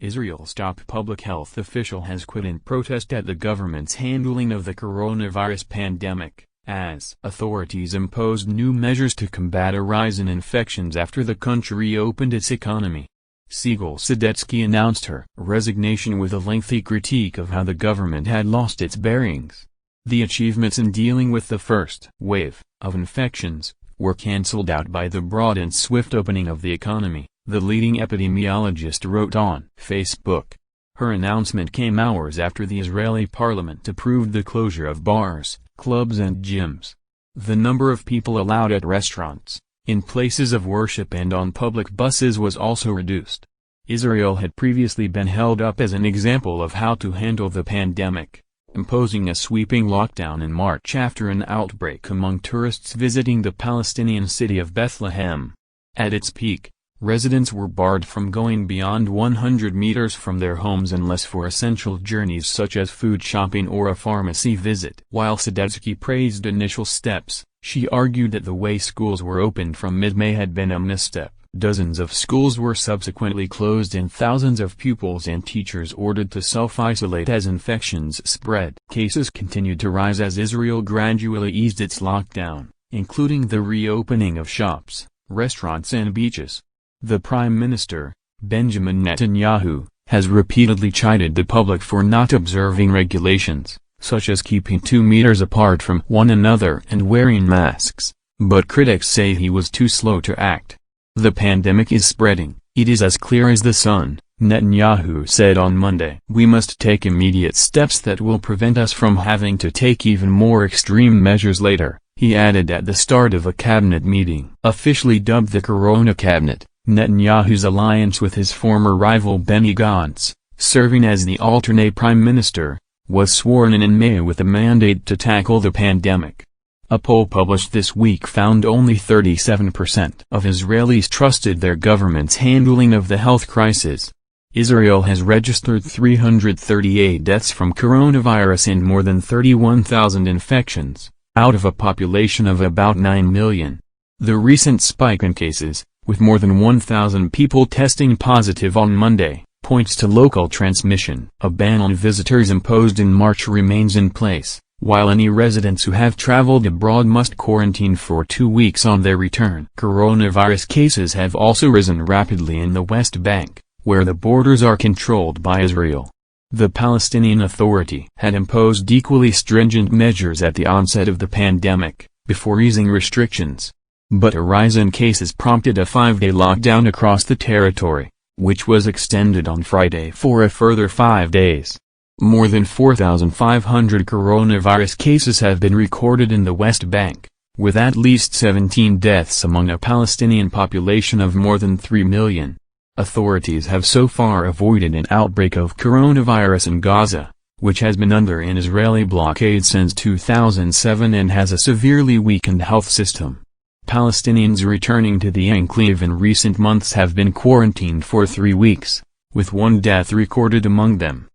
Israel's top public health official has quit in protest at the government's handling of the coronavirus pandemic, as authorities imposed new measures to combat a rise in infections after the country reopened its economy. Sigal Sadetsky announced her resignation with a lengthy critique of how the government had lost its bearings. The achievements in dealing with the first wave of infections were cancelled out by the broad and swift opening of the economy, the leading epidemiologist wrote on Facebook. Her announcement came hours after the Israeli parliament approved the closure of bars, clubs and gyms. The number of people allowed at restaurants, in places of worship and on public buses was also reduced. Israel had previously been held up as an example of how to handle the pandemic, imposing a sweeping lockdown in March after an outbreak among tourists visiting the Palestinian city of Bethlehem. At its peak, residents were barred from going beyond 100 meters from their homes unless for essential journeys such as food shopping or a pharmacy visit. While Sadetsky praised initial steps, she argued that the way schools were opened from mid-May had been a misstep. Dozens of schools were subsequently closed and thousands of pupils and teachers ordered to self-isolate as infections spread. Cases continued to rise as Israel gradually eased its lockdown, including the reopening of shops, restaurants and beaches. The Prime Minister, Benjamin Netanyahu, has repeatedly chided the public for not observing regulations, such as keeping 2 meters apart from one another and wearing masks, but critics say he was too slow to act. The pandemic is spreading, it is as clear as the sun, Netanyahu said on Monday. We must take immediate steps that will prevent us from having to take even more extreme measures later, he added at the start of a cabinet meeting. Officially dubbed the Corona Cabinet, Netanyahu's alliance with his former rival Benny Gantz, serving as the alternate prime minister, was sworn in May with a mandate to tackle the pandemic. A poll published this week found only 37% of Israelis trusted their government's handling of the health crisis. Israel has registered 338 deaths from coronavirus and more than 31,000 infections, out of a population of about 9 million. The recent spike in cases, with more than 1,000 people testing positive on Monday, points to local transmission. A ban on visitors imposed in March remains in place, while any residents who have traveled abroad must quarantine for 2 weeks on their return. Coronavirus cases have also risen rapidly in the West Bank, where the borders are controlled by Israel. The Palestinian Authority had imposed equally stringent measures at the onset of the pandemic, before easing restrictions. But a rise in cases prompted a 5-day lockdown across the territory, which was extended on Friday for a further 5 days. More than 4,500 coronavirus cases have been recorded in the West Bank, with at least 17 deaths among a Palestinian population of more than 3 million. Authorities have so far avoided an outbreak of coronavirus in Gaza, which has been under an Israeli blockade since 2007 and has a severely weakened health system. Palestinians returning to the enclave in recent months have been quarantined for 3 weeks, with 1 death recorded among them.